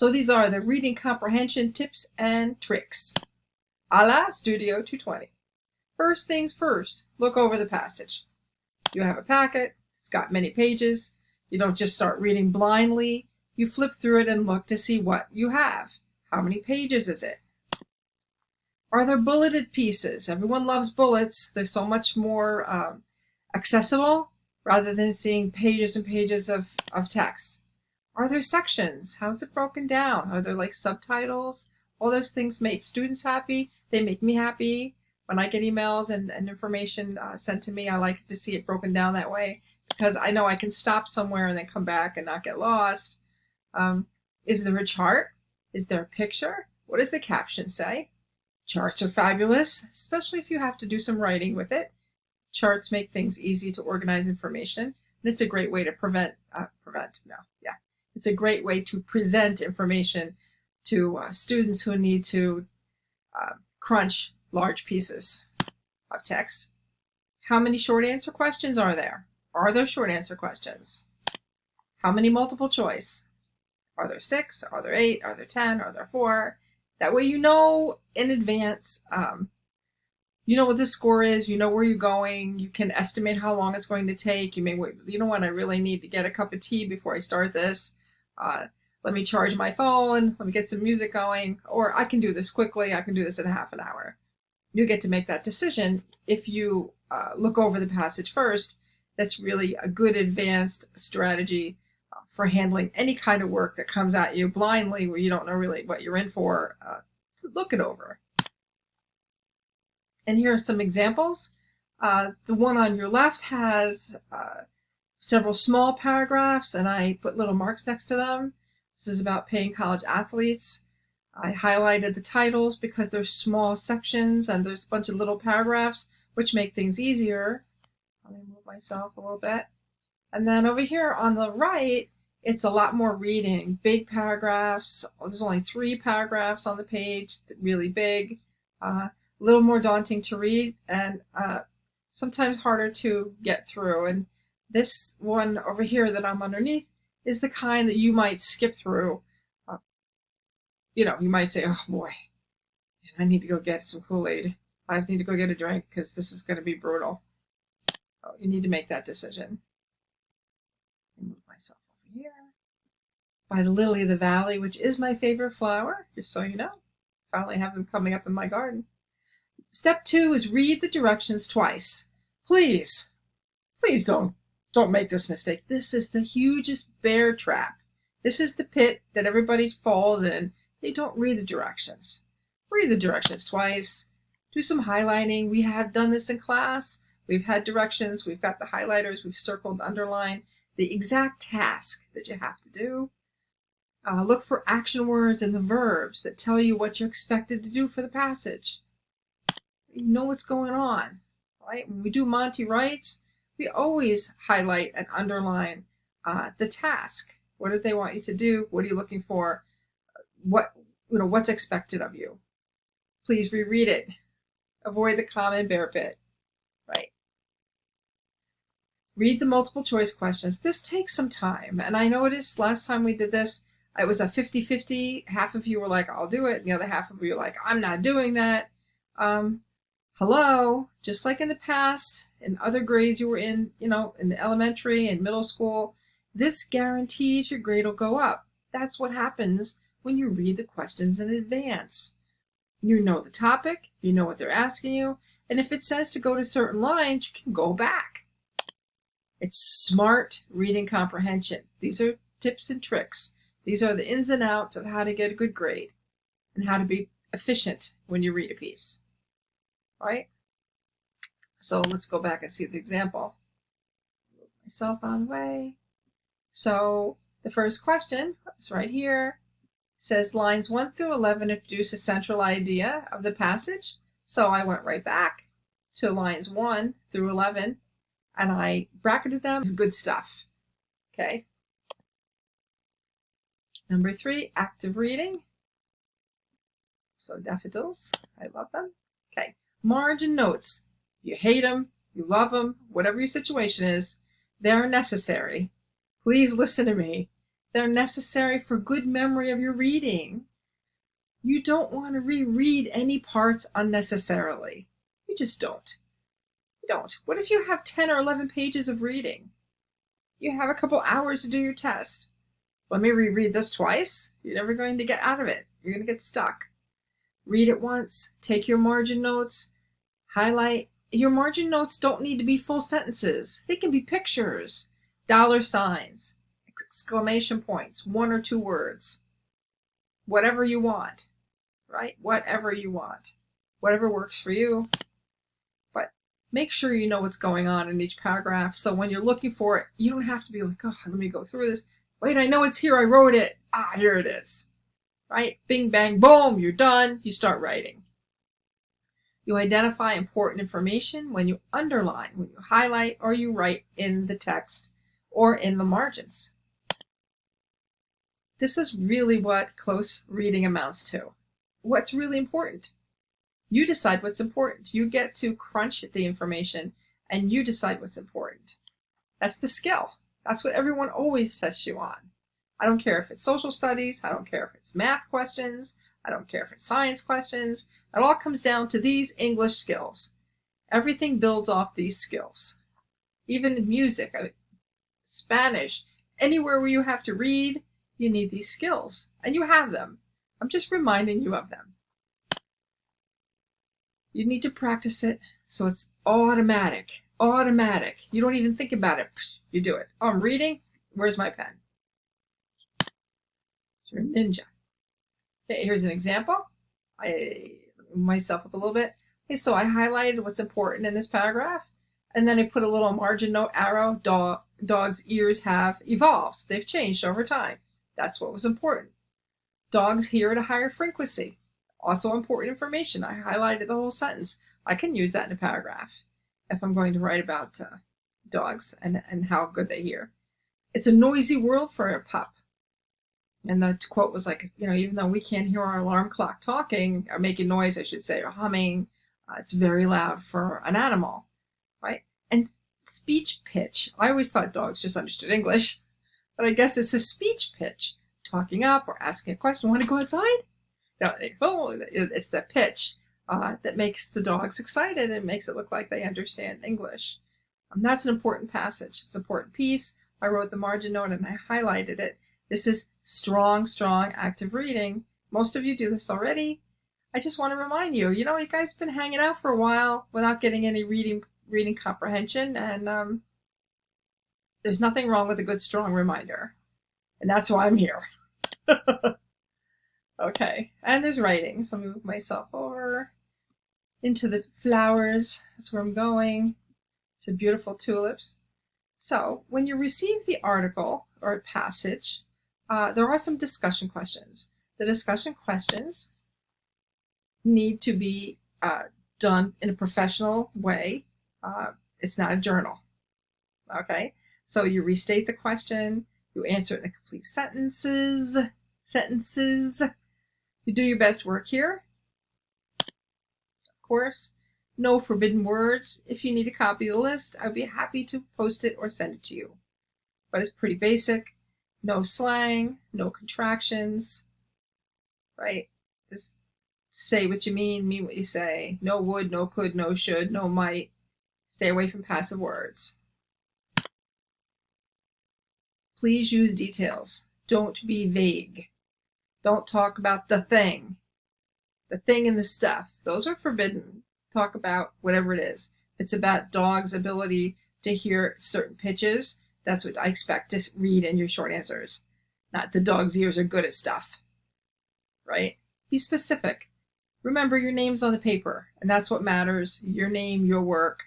So these are the reading comprehension tips and tricks, a la Studio 220. First things first, look over the passage. You have a packet, it's got many pages. You don't just start reading blindly. You flip through it and look to see what you have. How many pages is it? Are there bulleted pieces? Everyone loves bullets. They're so much more accessible rather than seeing pages and pages of text. Are there sections? How's it broken down? Are there like subtitles? All those things make students happy. They make me happy. When I get emails and information sent to me, I like to see it broken down that way because I know I can stop somewhere and then come back and not get lost. Is there a chart? Is there a picture? What does the caption say? Charts are fabulous, especially if you have to do some writing with it. Charts make things easy to organize information, and it's a great way to It's a great way to present information to students who need to crunch large pieces of text. How many short answer questions are there? Are there short answer questions? How many multiple choice? Are there 6? Are there 8? Are there 10? Are there 4? That way you know in advance, you know what the score is, you know where you're going, you can estimate how long it's going to take. You may wait, you know what, I really need to get a cup of tea before I start this. Let me charge my phone, let me get some music going, or I can do this quickly, I can do this in half an hour. You get to make that decision if you look over the passage first. That's really a good advanced strategy for handling any kind of work that comes at you blindly where you don't know really what you're in for, to look it over. And here are some examples. The one on your left has several small paragraphs, and I put little marks next to them. This is about paying college athletes. I highlighted the titles because there's small sections and there's a bunch of little paragraphs, which make things easier. Let me move myself a little bit. And then over here on the right, it's a lot more reading. Big paragraphs. There's only 3 paragraphs on the page, really big. A little more daunting to read and sometimes harder to get through. And this one over here that I'm underneath is the kind that you might skip through. You might say, oh boy, I need to go get some Kool-Aid. I need to go get a drink because this is going to be brutal. Oh, you need to make that decision. Move myself over here. By the lily of the valley, which is my favorite flower, just so you know. Finally have them coming up in my garden. Step 2 is read the directions twice. Please don't make this mistake. This is the hugest bear trap. This is the pit that everybody falls in. They don't read the directions. Read the directions twice. Do some highlighting. We have done this in class. We've had directions. We've got the highlighters. We've circled, underlined the exact task that you have to do. Look for action words and the verbs that tell you what you're expected to do for the passage. You know what's going on, right? When we do Monty Writes, we always highlight and underline the task. What did they want you to do? What are you looking for? What's expected of you? Please reread it. Avoid the common bear pit, right? Read the multiple choice questions. This takes some time, and I noticed last time we did this, it was a 50-50. Half of you were like, I'll do it, and the other half of you were like, I'm not doing that. Hello, just like in the past, in other grades you were in, in the elementary and middle school, this guarantees your grade will go up. That's what happens when you read the questions in advance. You know the topic, you know what they're asking you, and if it says to go to certain lines, you can go back. It's smart reading comprehension. These are tips and tricks. These are the ins and outs of how to get a good grade and how to be efficient when you read a piece. Right? So let's go back and see the example. Move myself out of the way. So the first question is right here. It says lines 1 through 11 introduce a central idea of the passage. So I went right back to lines 1 through 11 and I bracketed them as good stuff. Okay. Number 3, active reading. So daffodils, I love them. Okay. Margin notes. You hate them, you love them, whatever your situation is, they're necessary. Please listen to me. They're necessary for good memory of your reading. You don't want to reread any parts unnecessarily. You just don't. You don't. What if you have 10 or 11 pages of reading? You have a couple hours to do your test. Let me reread this twice. You're never going to get out of it. You're going to get stuck. Read it once. Take your margin notes. Highlight. Your margin notes don't need to be full sentences. They can be pictures, dollar signs, exclamation points, 1 or 2 words. Whatever you want, right? Whatever you want. Whatever works for you. But make sure you know what's going on in each paragraph, so when you're looking for it, you don't have to be like, oh, let me go through this. Wait, I know it's here. I wrote it. Ah, here it is. Right? Bing, bang, boom. You're done. You start writing. You identify important information when you underline, when you highlight, or you write in the text or in the margins. This is really what close reading amounts to. What's really important? You decide what's important. You get to crunch the information and you decide what's important. That's the skill. That's what everyone always sets you on. I don't care if it's social studies. I don't care if it's math questions. I don't care if it's science questions. It all comes down to these English skills. Everything builds off these skills. Even music, Spanish, anywhere where you have to read, you need these skills. And you have them. I'm just reminding you of them. You need to practice it so it's automatic. Automatic. You don't even think about it. You do it. Oh, I'm reading. Where's my pen? You're a ninja. Okay, here's an example. I move myself up a little bit. Okay, so I highlighted what's important in this paragraph, and then I put a little margin note arrow. Dogs' ears have evolved. They've changed over time. That's what was important. Dogs hear at a higher frequency. Also important information. I highlighted the whole sentence. I can use that in a paragraph if I'm going to write about dogs and how good they hear. It's a noisy world for a pup. And the quote was like, even though we can't hear our alarm clock talking, or making noise, I should say, or humming, it's very loud for an animal, right? And speech pitch. I always thought dogs just understood English, but I guess it's a speech pitch. Talking up or asking a question. Want to go outside? It's the pitch that makes the dogs excited and makes it look like they understand English. That's an important passage. It's an important piece. I wrote the margin note and I highlighted it. This is strong, active reading. Most of you do this already. I just want to remind you, you guys have been hanging out for a while without getting any reading comprehension, and there's nothing wrong with a good, strong reminder. And that's why I'm here. Okay, and there's writing. So I'm going to move myself over into the flowers. That's where I'm going, to beautiful tulips. So when you receive the article or a passage, there are some discussion questions. The discussion questions need to be done in a professional way. It's not a journal. Okay, so you restate the question, you answer it in complete sentences. You do your best work here. Of course, no forbidden words. If you need a copy of the list, I'd be happy to post it or send it to you. But it's pretty basic. No slang, no contractions, right? Just say what you mean what you say. No would, no could, no should, no might. Stay away from passive words. Please use details. Don't be vague. Don't talk about the thing and the stuff. Those are forbidden. Talk about whatever it is. If it's about dogs' ability to hear certain pitches, that's what I expect to read in your short answers. Not the dog's ears are good at stuff, right? Be specific. Remember, your name's on the paper, and that's what matters. Your name, your work,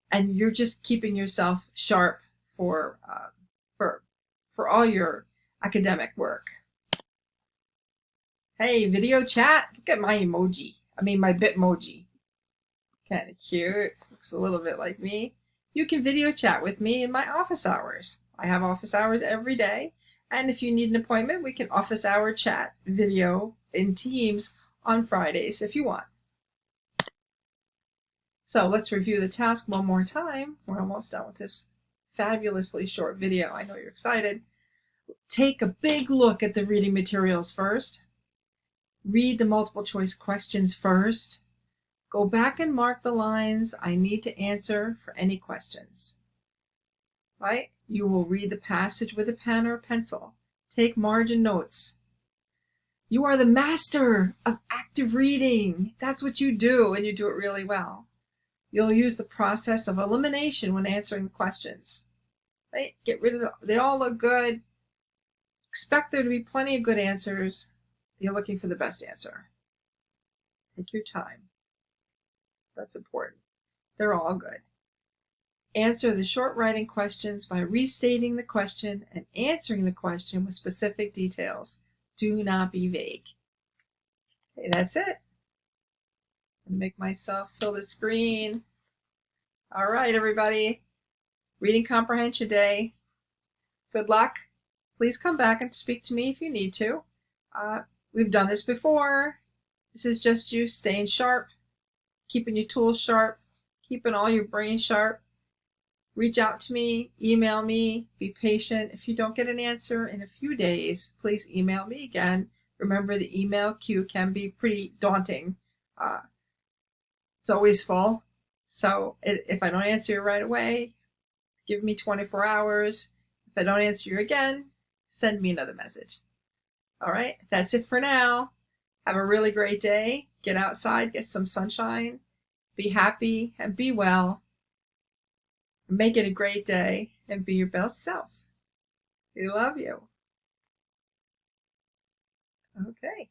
and you're just keeping yourself sharp for all your academic work. Hey, video chat. Look at my emoji. My Bitmoji. Kind of cute. Looks a little bit like me. You can video chat with me in my office hours. I have office hours every day. And if you need an appointment, we can office hour chat video in Teams on Fridays if you want. So let's review the task one more time. We're almost done with this fabulously short video. I know you're excited. Take a big look at the reading materials first. Read the multiple choice questions first. Go back and mark the lines I need to answer for any questions. Right? You will read the passage with a pen or a pencil. Take margin notes. You are the master of active reading. That's what you do, and you do it really well. You'll use the process of elimination when answering the questions. Right? Get rid of them. They all look good. Expect there to be plenty of good answers. You're looking for the best answer. Take your time. That's important. They're all good. Answer the short writing questions by restating the question and answering the question with specific details. Do not be vague. Okay, that's it. I'm going to make myself fill the screen. All right, everybody. Reading Comprehension Day. Good luck. Please come back and speak to me if you need to. We've done this before. This is just you staying sharp, keeping your tools sharp, keeping all your brain sharp. Reach out to me, email me, be patient. If you don't get an answer in a few days, please email me again. Remember, the email queue can be pretty daunting. It's always full. So if I don't answer you right away, give me 24 hours. If I don't answer you again, send me another message. All right, that's it for now. Have a really great day. Get outside, get some sunshine. Be happy and be well. Make it a great day and be your best self. We love you. Okay.